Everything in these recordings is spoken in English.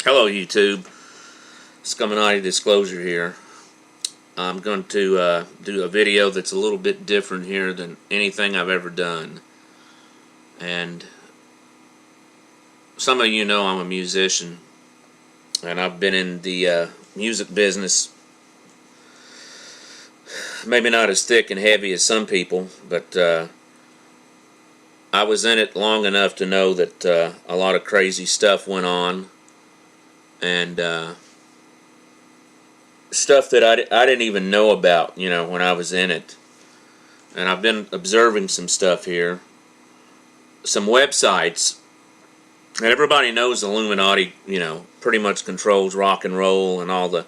Hello YouTube, Illuminati disclosure here. I'm going to do a video that's a little bit different here than anything I've ever done. And some of you know I'm a musician, and I've been in the music business, maybe not as thick and heavy as some people, but I was in it long enough to know that a lot of crazy stuff went on, and stuff that I didn't even know about, when I was in it. And I've been observing some stuff here, some websites, and everybody knows the Illuminati, pretty much controls rock and roll and all the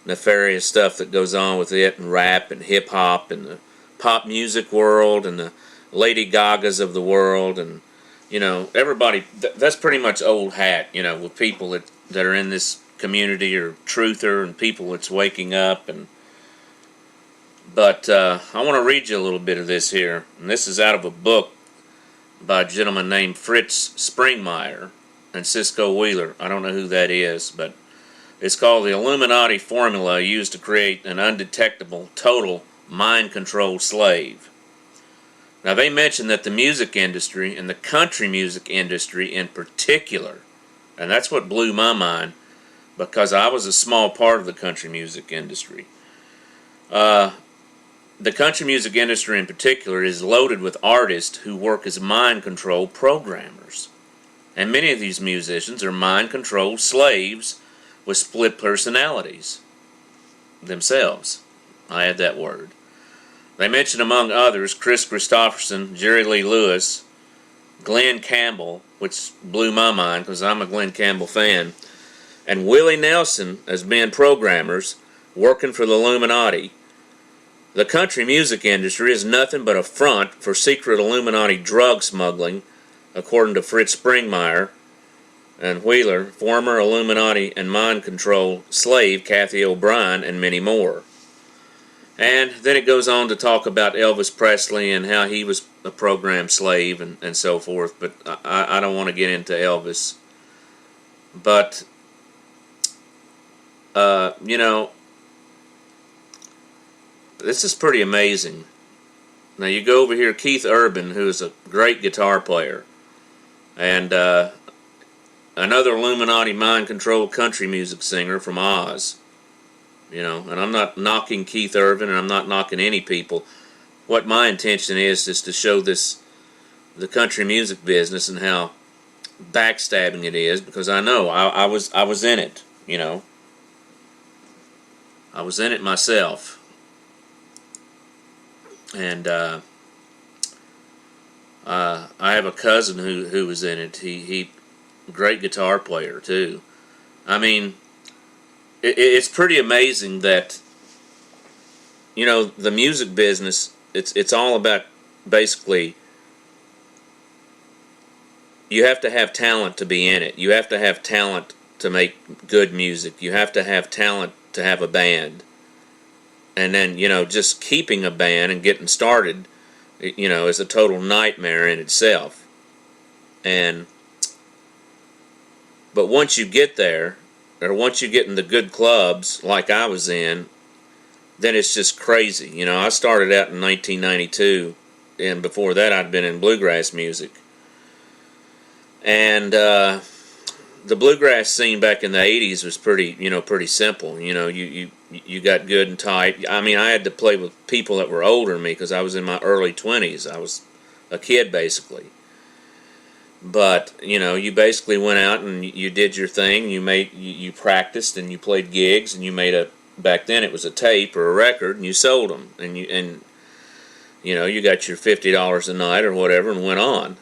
nefarious stuff that goes on with it, and rap and hip-hop and the pop music world and the Lady Gagas of the world, and everybody, that's pretty much old hat, with people that are in this community, or truther, and people that's waking up. But I want to read you a little bit of this here, and this is out of a book by a gentleman named Fritz Springmeier and Cisco Wheeler. I don't know who that is, but it's called The Illuminati Formula Used to Create an Undetectable Total Mind-Controlled Slave. Now, they mention that the music industry, and the country music industry in particular, and that's what blew my mind, because I was a small part of the country music industry. The country music industry in particular is loaded with artists who work as mind control programmers. And many of these musicians are mind controlled slaves with split personalities themselves. I add that word. They mention, among others, Chris Christopherson, Jerry Lee Lewis, Glenn Campbell, which blew my mind because I'm a Glenn Campbell fan, and Willie Nelson as being programmers working for the Illuminati. The country music industry is nothing but a front for secret Illuminati drug smuggling, according to Fritz Springmeier and Wheeler, former Illuminati and mind control slave Kathy O'Brien, and many more. And then it goes on to talk about Elvis Presley and how he was a programmed slave and so forth, but I don't want to get into Elvis. But this is pretty amazing. Now you go over here, Keith Urban, who is a great guitar player, and another Illuminati mind-controlled country music singer from Oz. And I'm not knocking Keith Urban, and I'm not knocking any people. What my intention is to show the country music business and how backstabbing it is, because I know I was in it. I was in it myself, and I have a cousin who was in it. He great guitar player too. I mean, it's pretty amazing that the music business. It's all about, basically, you have to have talent to be in it. You have to have talent to make good music. You have to have talent to have a band. And then, just keeping a band and getting started, is a total nightmare in itself. But once you get there, or once you get in the good clubs like I was in, then it's just crazy. I started out in 1992, and before that I'd been in bluegrass music. And the bluegrass scene back in the 80s was pretty simple. You got good and tight. I mean, I had to play with people that were older than me because I was in my early 20s. I was a kid, basically. But, you basically went out and you did your thing. You practiced and you played gigs, and you made back then it was a tape or a record, and you sold them. And you got your $50 a night or whatever and went on.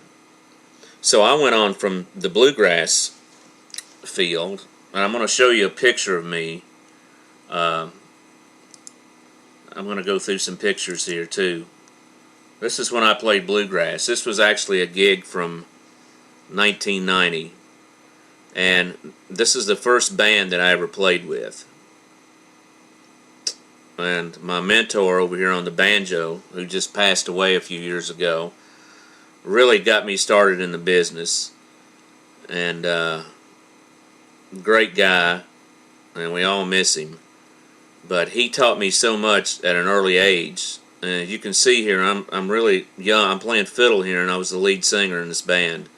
So I went on from the bluegrass field, and I'm going to show you a picture of me. I'm going to go through some pictures here too. This is when I played bluegrass. This was actually a gig from 1990, and this is the first band that I ever played with. And my mentor over here on the banjo, who just passed away a few years ago, really got me started in the business. And great guy, and we all miss him. But he taught me so much at an early age. And you can see here, I'm really young. I'm playing fiddle here, and I was the lead singer in this band.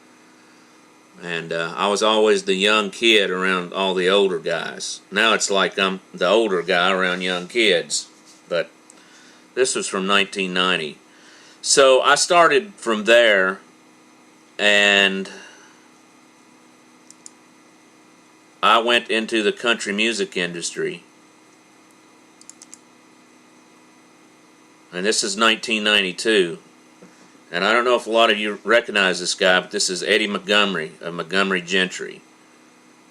And I was always the young kid around all the older guys. Now it's like I'm the older guy around young kids. But this was from 1990. So I started from there, and I went into the country music industry. And this is 1992. And I don't know if a lot of you recognize this guy, but this is Eddie Montgomery of Montgomery Gentry.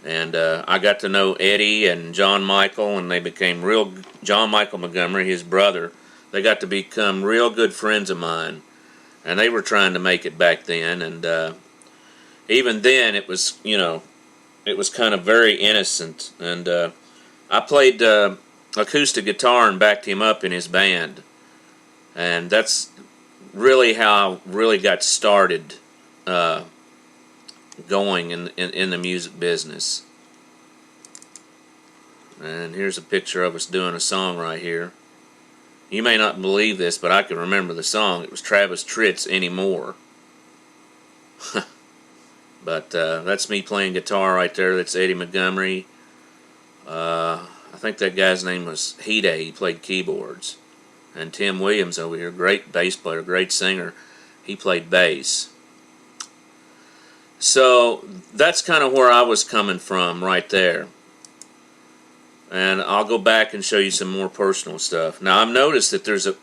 And I got to know Eddie and John Michael, and they became real. John Michael Montgomery, his brother, they got to become real good friends of mine. And they were trying to make it back then. And even then, it was, it was kind of very innocent. And I played acoustic guitar and backed him up in his band. And that's really how I really got started going in the music business. And here's a picture of us doing a song right here. You may not believe this, but I can remember the song. It was Travis Tritt's Anymore. But that's me playing guitar right there. That's Eddie Montgomery. I think that guy's name was Hede. He played keyboards. And Tim Williams over here, great bass player, great singer, he played bass. So that's kind of where I was coming from right there. And I'll go back and show you some more personal stuff. Now I've noticed that there's a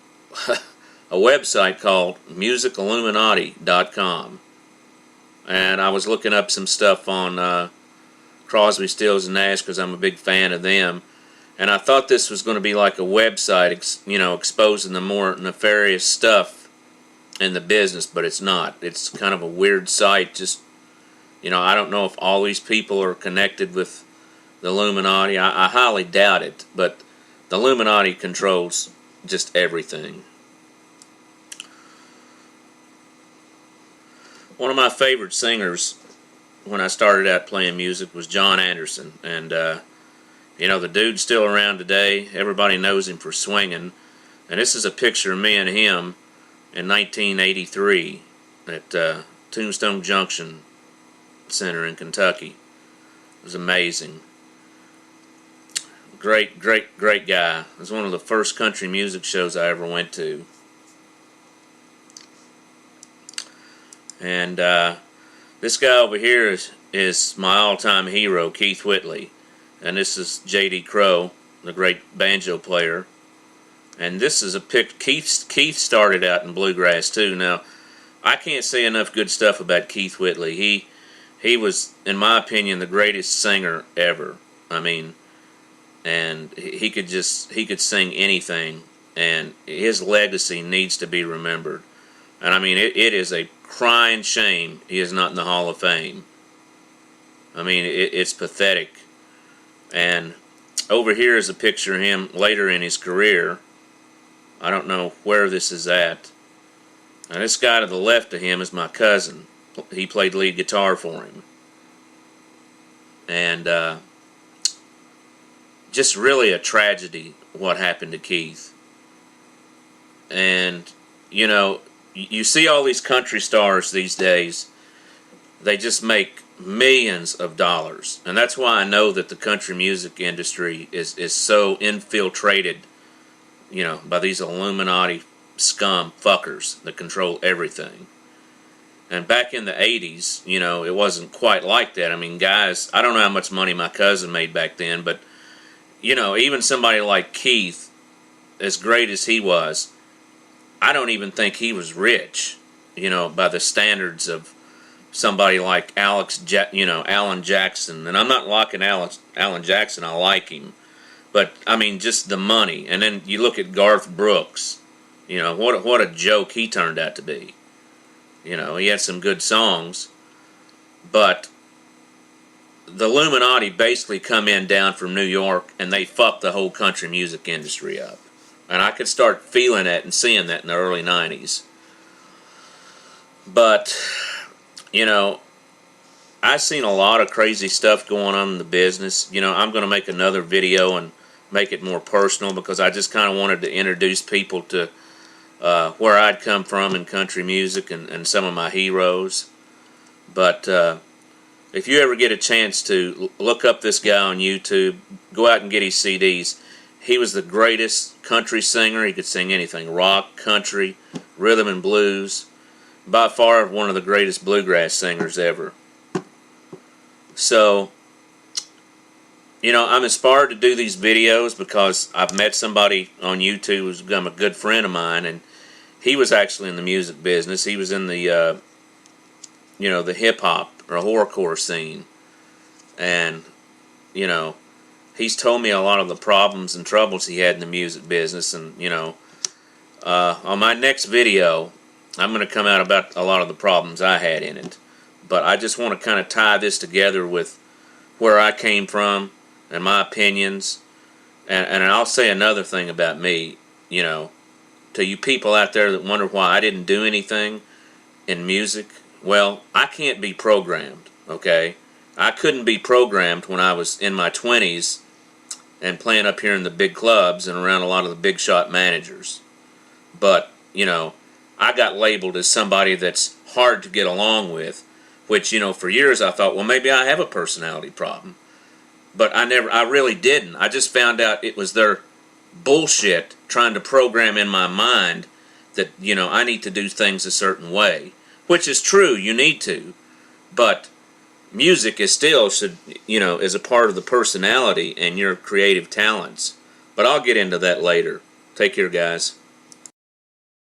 website called musicilluminati.com. And I was looking up some stuff on Crosby, Stills, and Nash because I'm a big fan of them. And I thought this was going to be like a website, exposing the more nefarious stuff in the business, but it's not. It's kind of a weird site. Just, I don't know if all these people are connected with the Illuminati. I highly doubt it, but the Illuminati controls just everything. One of my favorite singers when I started out playing music was John Anderson, and the dude's still around today. Everybody knows him for swinging. And this is a picture of me and him in 1983 at Tombstone Junction Center in Kentucky. It was amazing. Great, great, great guy. It was one of the first country music shows I ever went to. And this guy over here is my all-time hero, Keith Whitley. And this is J.D. Crowe, the great banjo player. And this is a pic. Keith started out in bluegrass too. Now, I can't say enough good stuff about Keith Whitley. He was, in my opinion, the greatest singer ever. I mean, and he could sing anything. And his legacy needs to be remembered. And I mean, it is a crying shame he is not in the Hall of Fame. I mean, it's pathetic. And over here is a picture of him later in his career. I don't know where this is at. And this guy to the left of him is my cousin. He played lead guitar for him. And just really a tragedy what happened to Keith. And, you see all these country stars these days. They just make millions of dollars, and that's why I know that the country music industry is so infiltrated, by these Illuminati scum fuckers that control everything. And back in the 80s, it wasn't quite like that. I mean, guys, I don't know how much money my cousin made back then, but even somebody like Keith, as great as he was, I don't even think he was rich, by the standards of somebody like Alan Jackson. And I'm not locking Alan Jackson, I like him. But, I mean, just the money. And then you look at Garth Brooks. What a joke he turned out to be. He had some good songs. But the Illuminati basically come down from New York, and they fucked the whole country music industry up. And I could start feeling that and seeing that in the early 90s. But, I've seen a lot of crazy stuff going on in the business. You know, I'm going to make another video and make it more personal, because I just kind of wanted to introduce people to where I'd come from in country music and some of my heroes. But if you ever get a chance to look up this guy on YouTube, go out and get his CDs. He was the greatest country singer. He could sing anything: rock, country, rhythm and blues. By far one of the greatest bluegrass singers ever. So, you know, I'm inspired to do these videos because I've met somebody on YouTube who's become a good friend of mine, and he was actually in the music business. He was in the, you know, the hip-hop or horrorcore scene. And, you know, he's told me a lot of the problems and troubles he had in the music business. And, you know, on my next video, I'm going to come out about a lot of the problems I had in it. But I just want to kind of tie this together with where I came from and my opinions. And I'll say another thing about me, you know, to you people out there that wonder why I didn't do anything in music. Well, I can't be programmed, okay? I couldn't be programmed when I was in my 20s and playing up here in the big clubs and around a lot of the big shot managers. But, you know, I got labeled as somebody that's hard to get along with, which, you know, for years I thought, well, maybe I have a personality problem. But I really didn't. I just found out it was their bullshit trying to program in my mind that, you know, I need to do things a certain way. Which is true, you need to. But music is still, you know, is a part of the personality and your creative talents. But I'll get into that later. Take care, guys.